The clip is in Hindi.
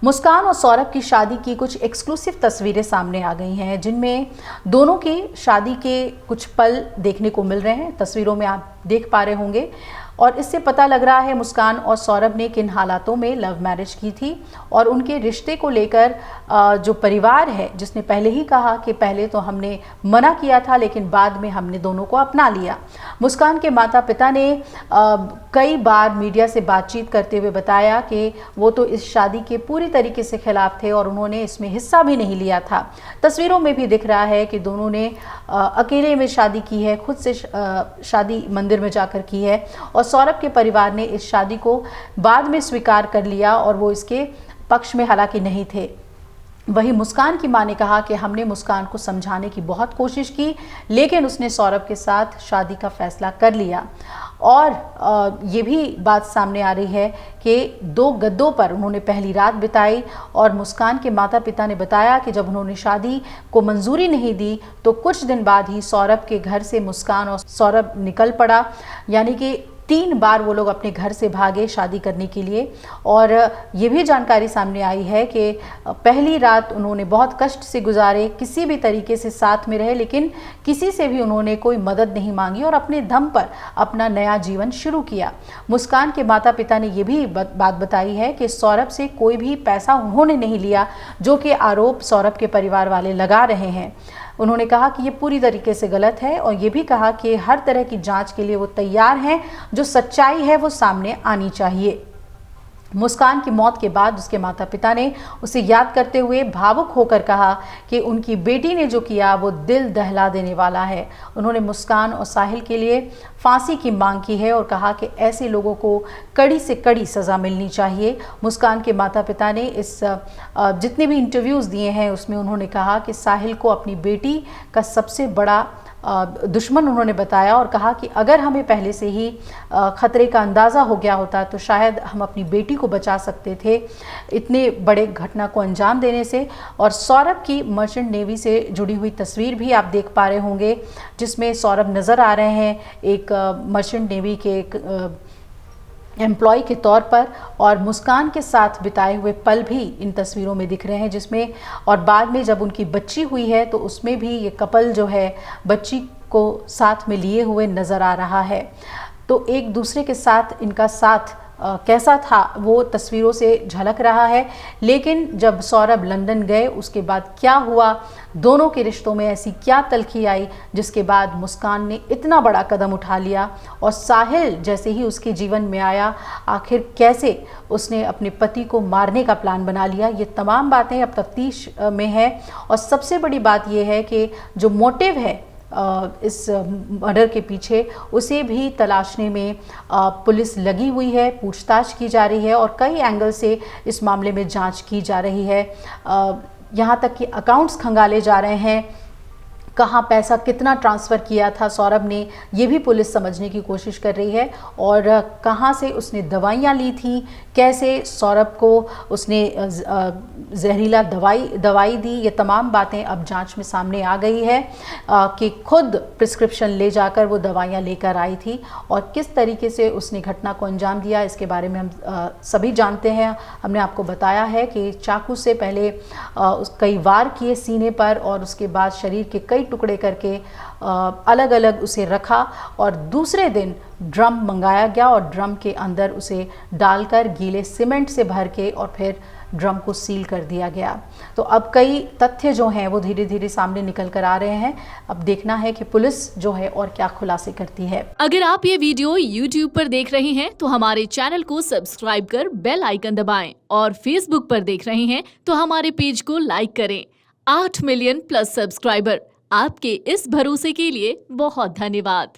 मुस्कान और सौरभ की शादी की कुछ एक्सक्लूसिव तस्वीरें सामने आ गई हैं, जिनमें दोनों की शादी के कुछ पल देखने को मिल रहे हैं। तस्वीरों में आप देख पा रहे होंगे और इससे पता लग रहा है मुस्कान और सौरभ ने किन हालातों में लव मैरिज की थी और उनके रिश्ते को लेकर जो परिवार है, जिसने पहले ही कहा कि पहले तो हमने मना किया था लेकिन बाद में हमने दोनों को अपना लिया। मुस्कान के माता पिता ने कई बार मीडिया से बातचीत करते हुए बताया कि वो तो इस शादी के पूरी तरीके से खिलाफ थे और उन्होंने इसमें हिस्सा भी नहीं लिया था। तस्वीरों में भी दिख रहा है कि दोनों ने अकेले में शादी की है, खुद से शादी मंदिर में जाकर की है और सौरभ के परिवार ने इस शादी को बाद में स्वीकार कर लिया और वो इसके पक्ष में हालांकि नहीं थे। वहीं मुस्कान की मां ने कहा कि हमने मुस्कान को समझाने की बहुत कोशिश की लेकिन उसने सौरभ के साथ शादी का फैसला कर लिया। और ये भी बात सामने आ रही है कि 2 गद्दों पर उन्होंने पहली रात बिताई और मुस्कान के माता पिता ने बताया कि जब उन्होंने शादी को मंजूरी नहीं दी तो कुछ दिन बाद ही सौरभ के घर से मुस्कान और सौरभ निकल पड़ा, यानी कि 3 बार वो लोग अपने घर से भागे शादी करने के लिए। और ये भी जानकारी सामने आई है कि पहली रात उन्होंने बहुत कष्ट से गुजारे, किसी भी तरीके से साथ में रहे लेकिन किसी से भी उन्होंने कोई मदद नहीं मांगी और अपने दम पर अपना नया जीवन शुरू किया। मुस्कान के माता पिता ने ये भी बात बताई है कि सौरभ से कोई भी पैसा उन्होंने नहीं लिया, जो कि आरोप सौरभ के परिवार वाले लगा रहे हैं। उन्होंने कहा कि ये पूरी तरीके से गलत है और ये भी कहा कि हर तरह की जांच के लिए वो तैयार हैं, जो सच्चाई है वो सामने आनी चाहिए। मुस्कान की मौत के बाद उसके माता पिता ने उसे याद करते हुए भावुक होकर कहा कि उनकी बेटी ने जो किया वो दिल दहला देने वाला है। उन्होंने मुस्कान और साहिल के लिए फांसी की मांग की है और कहा कि ऐसे लोगों को कड़ी से कड़ी सज़ा मिलनी चाहिए। मुस्कान के माता पिता ने इस जितने भी इंटरव्यूज़ दिए हैं उसमें उन्होंने कहा कि साहिल को अपनी बेटी का सबसे बड़ा दुश्मन उन्होंने बताया और कहा कि अगर हमें पहले से ही ख़तरे का अंदाज़ा हो गया होता तो शायद हम अपनी बेटी को बचा सकते थे इतने बड़े घटना को अंजाम देने से। और सौरभ की मर्चेंट नेवी से जुड़ी हुई तस्वीर भी आप देख पा रहे होंगे, जिसमें सौरभ नज़र आ रहे हैं एक मर्चेंट नेवी के एक एम्प्लॉय के तौर पर और मुस्कान के साथ बिताए हुए पल भी इन तस्वीरों में दिख रहे हैं, जिसमें और बाद में जब उनकी बच्ची हुई है तो उसमें भी ये कपल जो है बच्ची को साथ में लिए हुए नज़र आ रहा है। तो एक दूसरे के साथ इनका साथ कैसा था वो तस्वीरों से झलक रहा है। लेकिन जब सौरभ लंदन गए उसके बाद क्या हुआ, दोनों के रिश्तों में ऐसी क्या तल्खी आई जिसके बाद मुस्कान ने इतना बड़ा कदम उठा लिया और साहिल जैसे ही उसके जीवन में आया आखिर कैसे उसने अपने पति को मारने का प्लान बना लिया, ये तमाम बातें अब तफ्तीश में है। और सबसे बड़ी बात यह है कि जो मोटिव है इस मर्डर के पीछे उसे भी तलाशने में पुलिस लगी हुई है, पूछताछ की जा रही है और कई एंगल से इस मामले में जांच की जा रही है। यहाँ तक कि अकाउंट्स खंगाले जा रहे हैं, कहाँ पैसा कितना ट्रांसफ़र किया था सौरभ ने, ये भी पुलिस समझने की कोशिश कर रही है और कहाँ से उसने दवाइयाँ ली थी, कैसे सौरभ को उसने जहरीला दवाई दी, ये तमाम बातें अब जांच में सामने आ गई है कि खुद प्रिस्क्रिप्शन ले जाकर वो दवाइयाँ लेकर आई थी और किस तरीके से उसने घटना को अंजाम दिया इसके बारे में हम सभी जानते हैं। हमने आपको बताया है कि चाकू से पहले कई वार किए सीने पर और उसके बाद शरीर के कई टुकड़े करके अलग अलग उसे रखा और दूसरे दिन ड्रम मंगाया गया और ड्रम के अंदर उसे डालकर गीले सीमेंट से भर के और फिर ड्रम को सील कर दिया गया। तो अब कई तथ्य जो हैं वो धीरे धीरे सामने निकल कर आ रहे हैं। अब देखना है कि पुलिस जो है और क्या खुलासे करती है। अगर आप ये वीडियो YouTube पर देख रहे हैं तो हमारे चैनल को सब्सक्राइब कर बेल आइकन दबाएं और Facebook पर देख रहे हैं तो हमारे पेज को लाइक करें। 8 मिलियन प्लस सब्सक्राइबर, आपके इस भरोसे के लिए बहुत धन्यवाद।